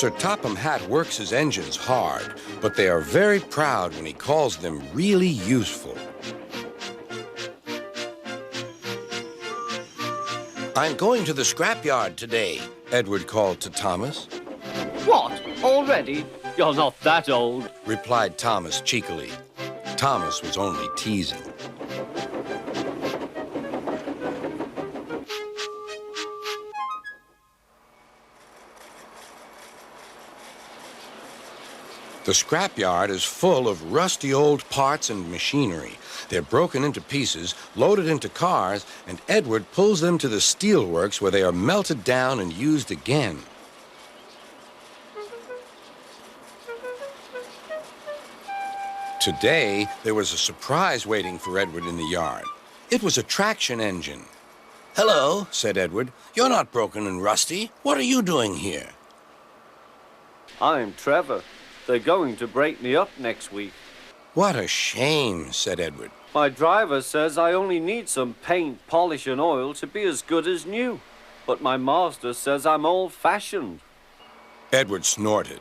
Sir Topham Hatt works his engines hard, but they are very proud when he calls them really useful. "I'm going to the scrapyard today," Edward called to Thomas. What? Already? You're not that old, replied Thomas cheekily. Thomas was only teasing. The scrapyard is full of rusty old parts and machinery. They're broken into pieces, loaded into cars, and Edward pulls them to the steelworks where they are melted down and used again. Today, there was a surprise waiting for Edward in the yard. It was a traction engine. "Hello," said Edward. "You're not broken and rusty. What are you doing here?" I'm Trevor. They're going to break me up next week. "What a shame," said Edward. My driver says I only need some paint, polish and oil to be as good as new. But my master says I'm old-fashioned. Edward snorted.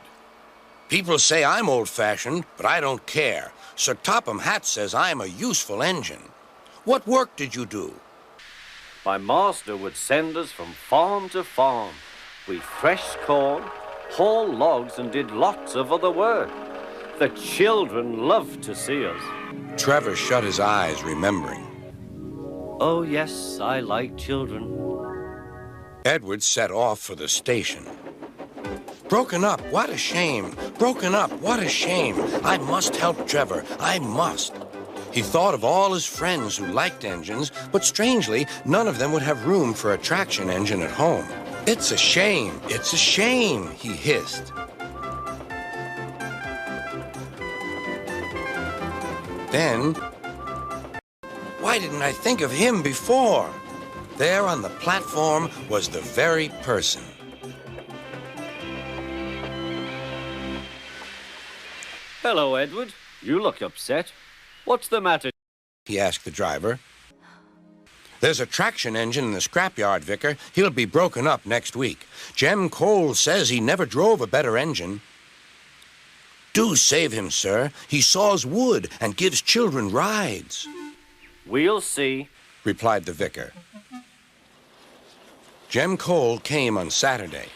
"People say I'm old-fashioned, but I don't care. Sir Topham Hatt says I'm a useful engine. What work did you do?" My master would send us from farm to farm. We threshed corn, hauled logs and did lots of other work. The children loved to see us. Trevor shut his eyes, remembering. Oh, yes, I like children. Edward set off for the station. "Broken up, what a shame. Broken up, what a shame. I must help Trevor, I must." He thought of all his friends who liked engines, but strangely, none of them would have room for a traction engine at home. "It's a shame, it's a shame," he hissed. Then, why didn't I think of him before? There on the platform was the very person. Hello, Edward. You look upset. What's the matter? He asked the driver. "There's a traction engine in the scrapyard, Vicar. He'll be broken up next week. Jem Cole says he never drove a better engine." "Do save him, sir. He saws wood and gives children rides." We'll see, replied the vicar. Jem Cole came on Saturday.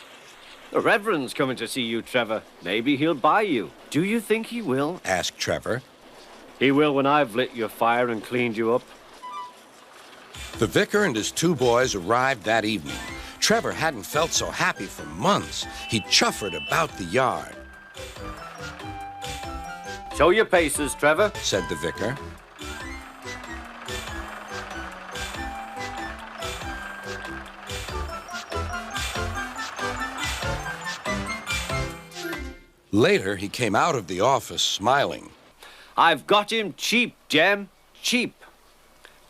The Reverend's coming to see you, Trevor. Maybe he'll buy you. Do you think he will? Asked Trevor. He will when I've lit your fire and cleaned you up. The vicar and his two boys arrived that evening. Trevor hadn't felt so happy for months. He chuffered about the yard. Show your paces, Trevor, said the vicar. Later, he came out of the office smiling. I've got him cheap, Jem. Cheap.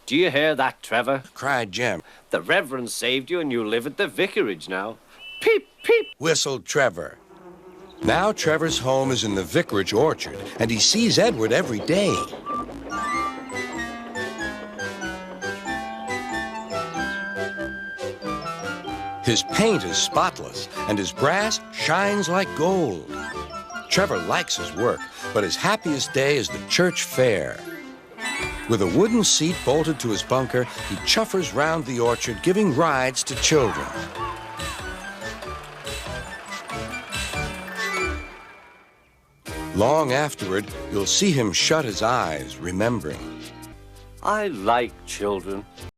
Do you hear that, Trevor? Cried Jem. The Reverend saved you and you live at the vicarage now. Peep, peep, whistled Trevor. Now Trevor's home is in the vicarage orchard, and he sees Edward every day. His paint is spotless, and his brass shines like gold. Trevor likes his work, but his happiest day is the church fair. With a wooden seat bolted to his bunker, he chuffers round the orchard, giving rides to children. Long afterward, you'll see him shut his eyes, remembering. I like children.